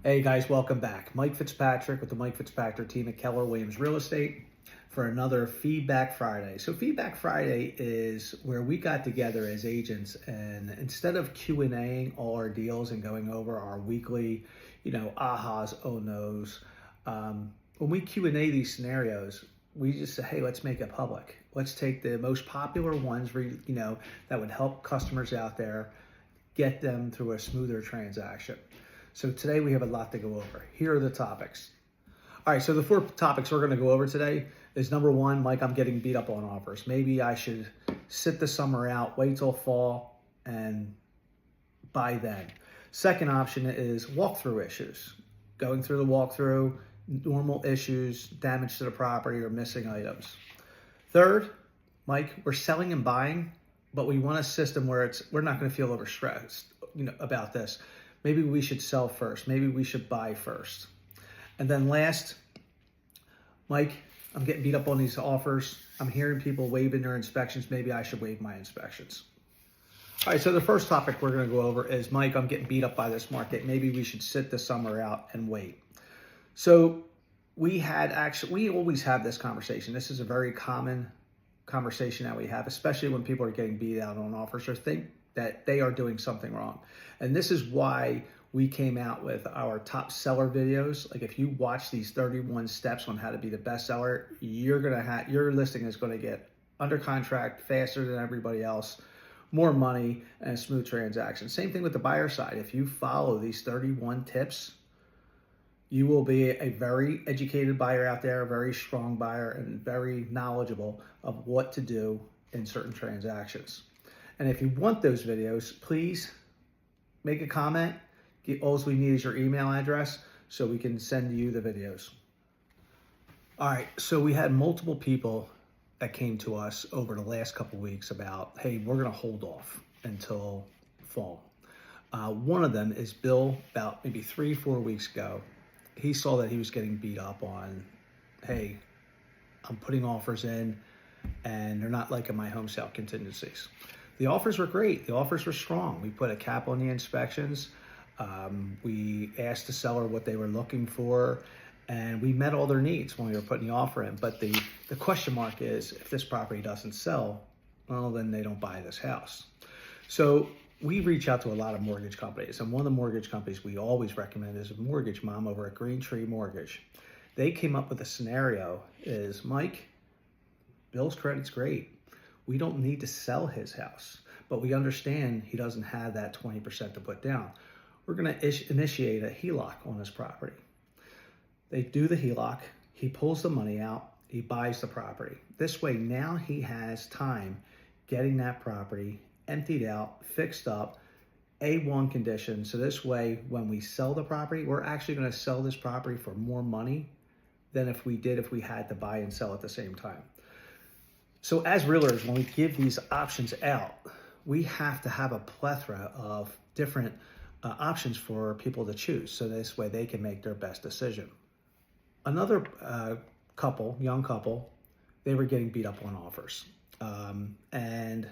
Hey guys, welcome back. Mike Fitzpatrick with the Mike Fitzpatrick team at Keller Williams Real Estate for another Feedback Friday. So Feedback Friday is where we got together as agents, and instead of Q&Aing all our deals and going over our weekly, ahas, oh no's, when we Q&A these scenarios, we just say, hey, let's make it public. Let's take the most popular ones, that would help customers out there, get them through a smoother transaction. So today we have a lot to go over. Here are the topics. All right, so the 4 topics we're going to go over today is number 1, Mike, I'm getting beat up on offers. Maybe I should sit the summer out, wait till fall, and buy then. Second option is walkthrough issues. Going through the walkthrough, normal issues, damage to the property, or missing items. Third, Mike, we're selling and buying, but we want a system where we're not going to feel overstressed, about this. Maybe we should sell first. Maybe we should buy first. And then last, Mike, I'm getting beat up on these offers. I'm hearing people waiving their inspections. Maybe I should waive my inspections. All right, so the first topic we're going to go over is, Mike, I'm getting beat up by this market. Maybe we should sit the summer out and wait. So we always have this conversation. This is a very common conversation that we have, especially when people are getting beat out on offers or think that they are doing something wrong. And this is why we came out with our top seller videos. Like, if you watch these 31 steps on how to be the best seller, your listing is going to get under contract faster than everybody else, more money, and a smooth transaction. Same thing with the buyer side. If you follow these 31 tips, you will be a very educated buyer out there, a very strong buyer, and very knowledgeable of what to do in certain transactions. And if you want those videos, please make a comment. All we need is your email address so we can send you the videos. All right, so we had multiple people that came to us over the last couple of weeks about, hey, we're gonna hold off until fall. One of them is Bill. About maybe 3-4 weeks ago, he saw that he was getting beat up on, hey, I'm putting offers in and they're not liking my home sale contingencies. The offers were great. The offers were strong. We put a cap on the inspections. We asked the seller what they were looking for, and we met all their needs when we were putting the offer in. But the question mark is, if this property doesn't sell, well, then they don't buy this house. So we reach out to a lot of mortgage companies, and one of the mortgage companies we always recommend is Mortgage Mom over at Green Tree Mortgage. They came up with a scenario is, Mike, Bill's credit's great. We don't need to sell his house, but we understand he doesn't have that 20% to put down. We're going to initiate a HELOC on his property. They do the HELOC. He pulls the money out. He buys the property. This way, now he has time getting that property emptied out, fixed up, A1 condition. So this way, when we sell the property, we're actually going to sell this property for more money than if we had to buy and sell at the same time. So as realtors, when we give these options out, we have to have a plethora of different options for people to choose. So this way they can make their best decision. Another young couple, they were getting beat up on offers. And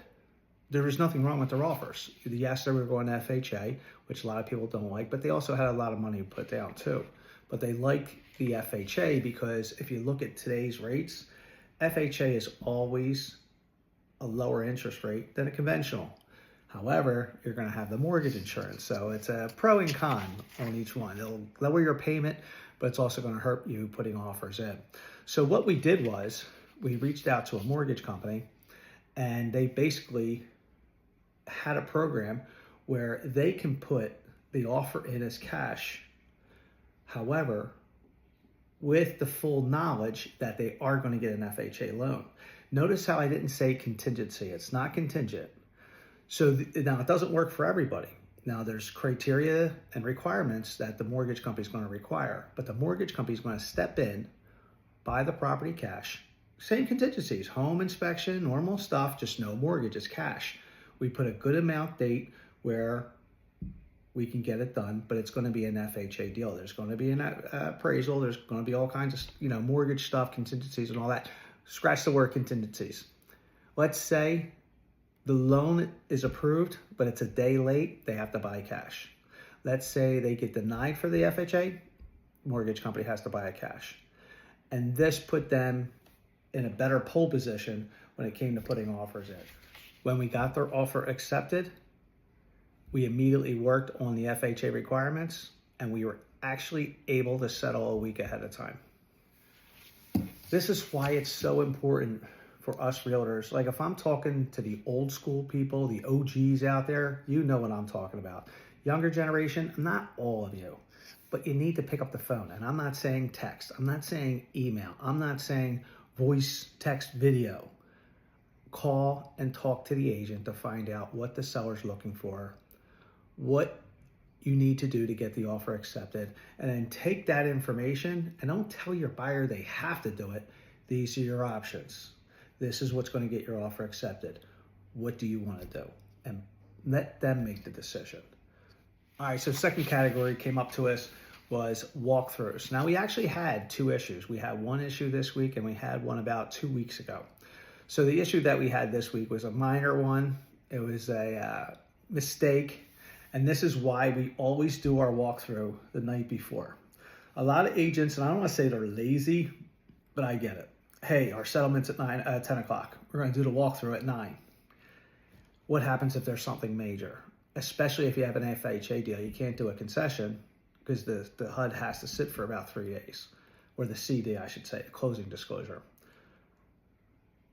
there was nothing wrong with their offers. Yes, they were going to FHA, which a lot of people don't like, but they also had a lot of money to put down too. But they like the FHA because if you look at today's rates, FHA is always a lower interest rate than a conventional. However, you're going to have the mortgage insurance. So it's a pro and con on each one. It'll lower your payment, but it's also going to hurt you putting offers in. So what we did was we reached out to a mortgage company, and they basically had a program where they can put the offer in as cash. However, with the full knowledge that they are going to get an FHA loan. Notice how I didn't say contingency. It's not contingent. So now it doesn't work for everybody. Now there's criteria and requirements that the mortgage company is going to require, but the mortgage company is going to step in, buy the property cash, same contingencies, home inspection, normal stuff, just no mortgage, it's cash. We put a good amount date where we can get it done, but it's going to be an FHA deal. There's going to be an appraisal. There's going to be all kinds of, mortgage stuff, contingencies and all that. Scratch the word contingencies. Let's say the loan is approved, but it's a day late, they have to buy cash. Let's say they get denied for the FHA, mortgage company has to buy it cash. And this put them in a better pole position when it came to putting offers in. When we got their offer accepted, we immediately worked on the FHA requirements, and we were actually able to settle a week ahead of time. This is why it's so important for us realtors. Like, if I'm talking to the old school people, the OGs out there, you know what I'm talking about. Younger generation, not all of you, but you need to pick up the phone. And I'm not saying text. I'm not saying email. I'm not saying voice, text, video. Call and talk to the agent to find out what the seller's looking for, what you need to do to get the offer accepted, and then take that information and don't tell your buyer they have to do it. These are your options. This is what's going to get your offer accepted. What do you want to do? And let them make the decision. All right, so second category came up to us was walkthroughs. Now, we actually had two issues. We had one issue this week, and we had one about 2 weeks ago. So the issue that we had this week was a minor one. It was a mistake, and this is why we always do our walkthrough the night before. A lot of agents, and I don't want to say they're lazy, but I get it. Hey, our settlement's at 10 o'clock. We're going to do the walkthrough at 9. What happens if there's something major? Especially if you have an FHA deal, you can't do a concession because the HUD has to sit for about 3 days, or the CD, I should say, closing disclosure.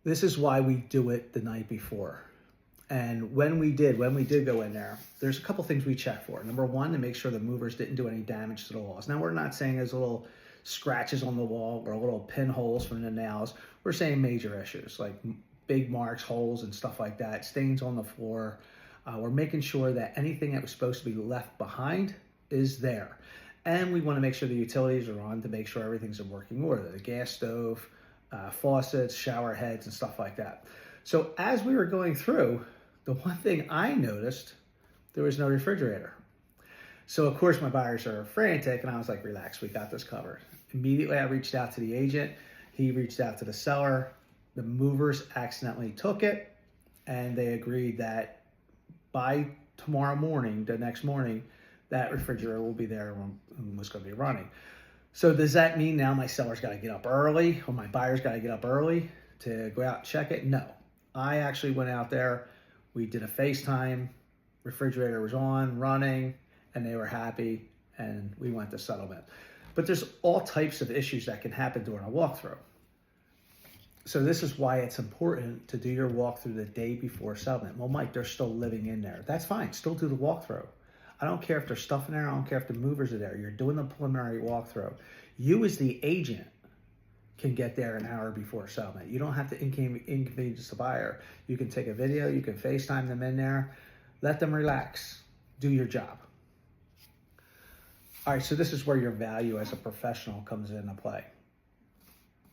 This is why we do it the night before. And when we did go in there, there's a couple things we check for. Number one, to make sure the movers didn't do any damage to the walls. Now, we're not saying there's little scratches on the wall or little pinholes from the nails. We're saying major issues like big marks, holes, and stuff like that, stains on the floor. We're making sure that anything that was supposed to be left behind is there. And we want to make sure the utilities are on to make sure everything's in working order. The gas stove, faucets, shower heads, and stuff like that. So as we were going through, the one thing I noticed, there was no refrigerator. So of course my buyers are frantic, and I was like, relax, we got this covered. Immediately I reached out to the agent. He reached out to the seller. The movers accidentally took it, and they agreed that by tomorrow morning, the next morning, that refrigerator will be there and was going to be running. So does that mean now my seller's got to get up early, or my buyer's got to get up early to go out and check it? No. I actually went out there. We did a FaceTime. Refrigerator was on, running, and they were happy, and we went to settlement. But there's all types of issues that can happen during a walkthrough. So this is why it's important to do your walkthrough the day before settlement. Well, Mike, they're still living in there. That's fine. Still do the walkthrough. I don't care if there's stuff in there. I don't care if the movers are there. You're doing the preliminary walkthrough. You as the agent can get there an hour before settlement. You don't have to inconvenience the buyer. You can take a video. You can FaceTime them in there. Let them relax. Do your job. All right, so this is where your value as a professional comes into play.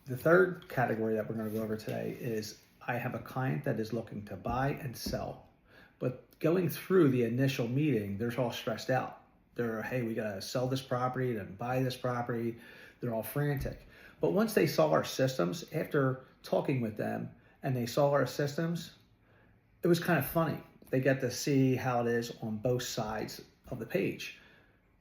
The third category that we're going to go over today is I have a client that is looking to buy and sell. But going through the initial meeting, they're all stressed out. They're, hey, we got to sell this property, then buy this property. They're all frantic. But once they saw our systems, after talking with them and they saw our systems, it was kind of funny. They get to see how it is on both sides of the page.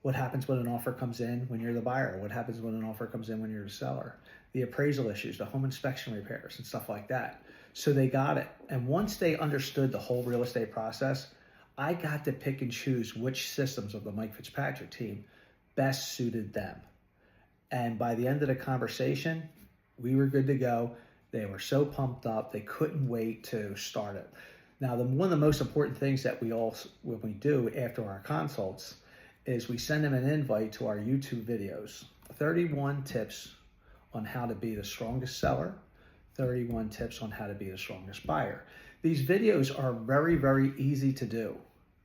What happens when an offer comes in when you're the buyer? What happens when an offer comes in when you're the seller? The appraisal issues, the home inspection repairs, and stuff like that. So they got it. And once they understood the whole real estate process, I got to pick and choose which systems of the Mike Fitzpatrick team best suited them. And by the end of the conversation, we were good to go. They were so pumped up, they couldn't wait to start it. Now, one of the most important things that when we do after our consults is we send them an invite to our YouTube videos. 31 tips on how to be the strongest seller, 31 tips on how to be the strongest buyer. These videos are very, very easy to do.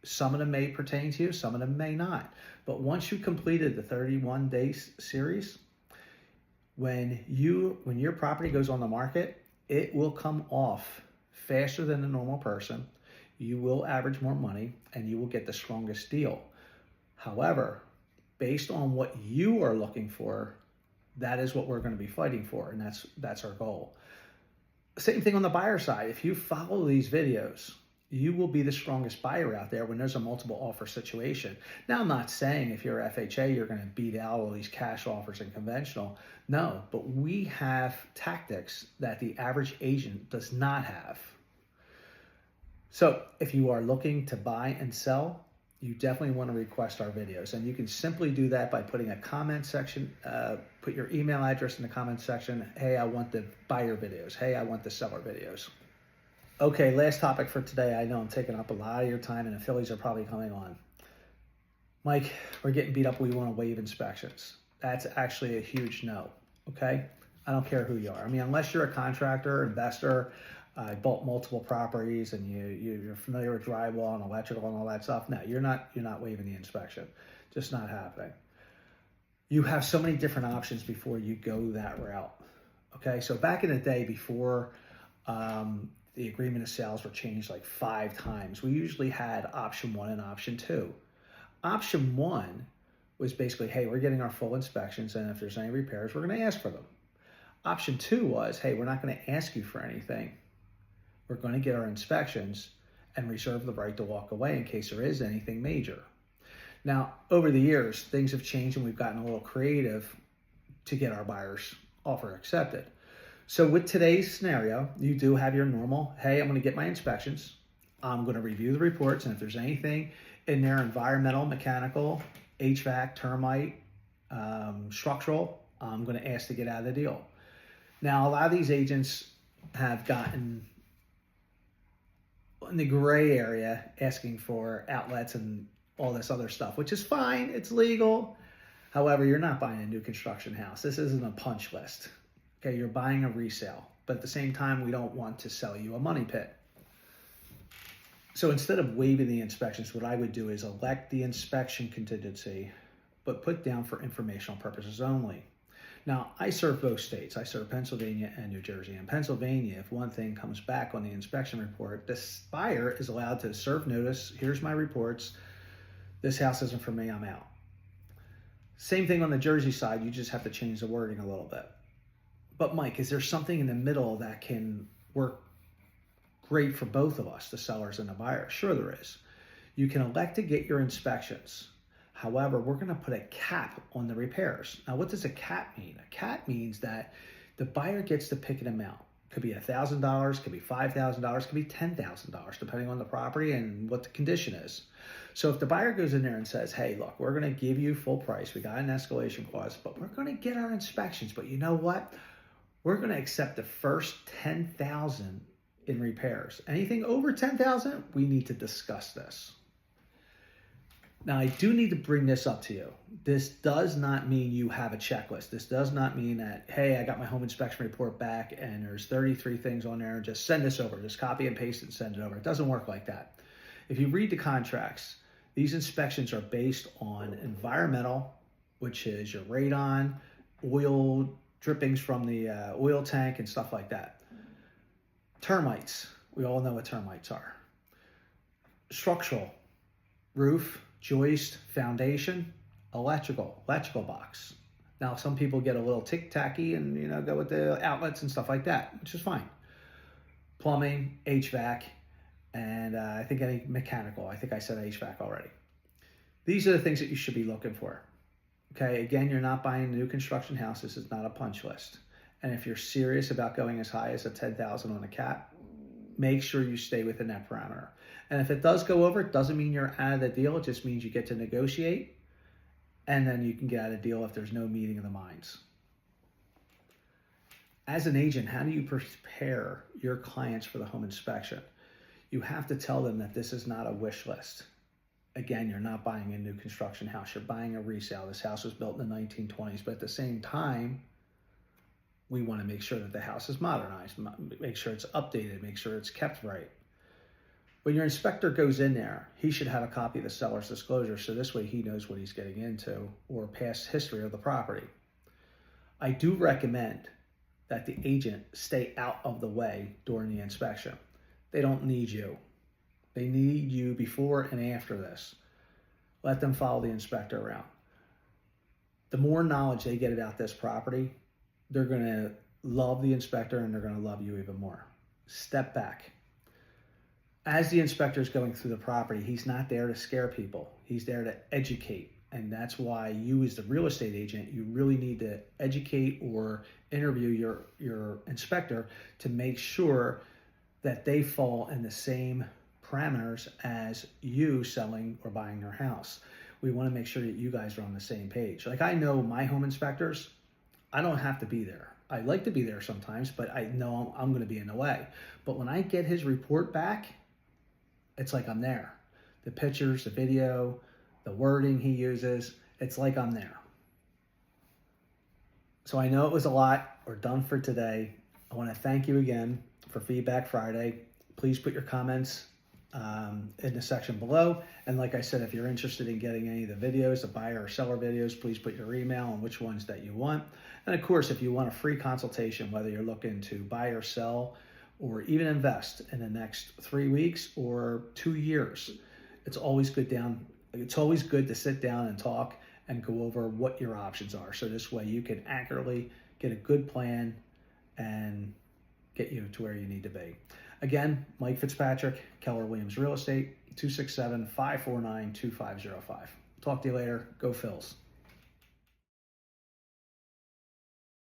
Some of them may pertain to you, some of them may not. But once you completed the 31-day series, when your property goes on the market, it will come off faster than a normal person. You will average more money, and you will get the strongest deal. However, based on what you are looking for, that is what we're going to be fighting for, and that's our goal. Same thing on the buyer side. If you follow these videos you will be the strongest buyer out there when there's a multiple offer situation. Now, I'm not saying if you're FHA, you're going to beat out all these cash offers and conventional. No, but we have tactics that the average agent does not have. So if you are looking to buy and sell, you definitely want to request our videos. And you can simply do that by putting a comment section, put your email address in the comment section. Hey, I want the buyer videos. Hey, I want the seller videos. Okay, last topic for today. I know I'm taking up a lot of your time and the Phillies are probably coming on. Mike, we're getting beat up. We want to waive inspections. That's actually a huge no, okay? I don't care who you are. I mean, unless you're a contractor, investor, bought multiple properties and you're familiar with drywall and electrical and all that stuff. No, you're not waiving the inspection. Just not happening. You have so many different options before you go that route. Okay, so back in the day before the agreement of sales were changed like 5 times, we usually had option 1 and option 2. Option 1 was basically, hey, we're getting our full inspections, and if there's any repairs, we're going to ask for them. Option 2 was, hey, we're not going to ask you for anything. We're going to get our inspections and reserve the right to walk away in case there is anything major. Now, over the years, things have changed and we've gotten a little creative to get our buyer's offer accepted. So with today's scenario, you do have your normal, hey, I'm going to get my inspections. I'm going to review the reports, and if there's anything in there, environmental, mechanical, HVAC, termite, structural, I'm going to ask to get out of the deal. Now, a lot of these agents have gotten in the gray area asking for outlets and all this other stuff, which is fine. It's legal. However, you're not buying a new construction house. This isn't a punch list. Okay, you're buying a resale. But at the same time, we don't want to sell you a money pit. So instead of waiving the inspections, what I would do is elect the inspection contingency, but put down for informational purposes only. Now, I serve both states. I serve Pennsylvania and New Jersey. In Pennsylvania, if one thing comes back on the inspection report, this buyer is allowed to serve notice. Here's my reports. This house isn't for me. I'm out. Same thing on the Jersey side. You just have to change the wording a little bit. But Mike, is there something in the middle that can work great for both of us, the sellers and the buyer? Sure there is. You can elect to get your inspections. However, we're going to put a cap on the repairs. Now, what does a cap mean? A cap means that the buyer gets to pick an amount. Could be $1,000, could be $5,000, could be $10,000, depending on the property and what the condition is. So if the buyer goes in there and says, hey, look, we're going to give you full price. We got an escalation clause, but we're going to get our inspections. But you know what? We're going to accept the first $10,000 in repairs. Anything over $10,000, we need to discuss this. Now, I do need to bring this up to you. This does not mean you have a checklist. This does not mean that, hey, I got my home inspection report back and there's 33 things on there. Just send this over. Just copy and paste it and send it over. It doesn't work like that. If you read the contracts, these inspections are based on environmental, which is your radon, oil drippings from the oil tank and stuff like that. Termites. We all know what termites are. Structural, roof, joist, foundation, electrical box. Now, some people get a little tick-tacky and, go with the outlets and stuff like that, which is fine. Plumbing, HVAC, and I think any mechanical. I think I said HVAC already. These are the things that you should be looking for. Okay, again, you're not buying a new construction house. This is not a punch list. And if you're serious about going as high as a $10,000 on a cap, make sure you stay within that parameter. And if it does go over, it doesn't mean you're out of the deal. It just means you get to negotiate, and then you can get out of the deal if there's no meeting of the minds. As an agent, how do you prepare your clients for the home inspection? You have to tell them that this is not a wish list. Again, you're not buying a new construction house. You're buying a resale. This house was built in the 1920s, but at the same time, we want to make sure that the house is modernized, make sure it's updated, make sure it's kept right. When your inspector goes in there, he should have a copy of the seller's disclosure, so this way he knows what he's getting into or past history of the property. I do recommend that the agent stay out of the way during the inspection. They don't need you. They need you before and after this. Let them follow the inspector around. The more knowledge they get about this property, they're going to love the inspector and they're going to love you even more. Step back. as the inspector is going through the property, he's not there to scare people. He's there to educate. And that's why you, as the real estate agent, you really need to educate or interview your inspector to make sure that they fall in the same parameters as you selling or buying your house. We want to make sure that you guys are on the same page. Like, I know my home inspectors, I don't have to be there. I like to be there sometimes, but I know I'm going to be in the way. But when I get his report back, it's like I'm there. The pictures, the video, the wording he uses, it's like I'm there. So I know it was a lot. We're done for today. I want to thank you again for Feedback Friday. Please put your comments in the section below. And like I said, if you're interested in getting any of the videos, the buyer or seller videos, please put your email and which ones that you want. And of course, if you want a free consultation, whether you're looking to buy or sell, or even invest in the next 3 weeks or 2 years, it's always good to sit down and talk and go over what your options are. So this way you can accurately get a good plan and get you to where you need to be. Again, Mike Fitzpatrick, Keller Williams Real Estate, 267-549-2505. Talk to you later. Go Phils.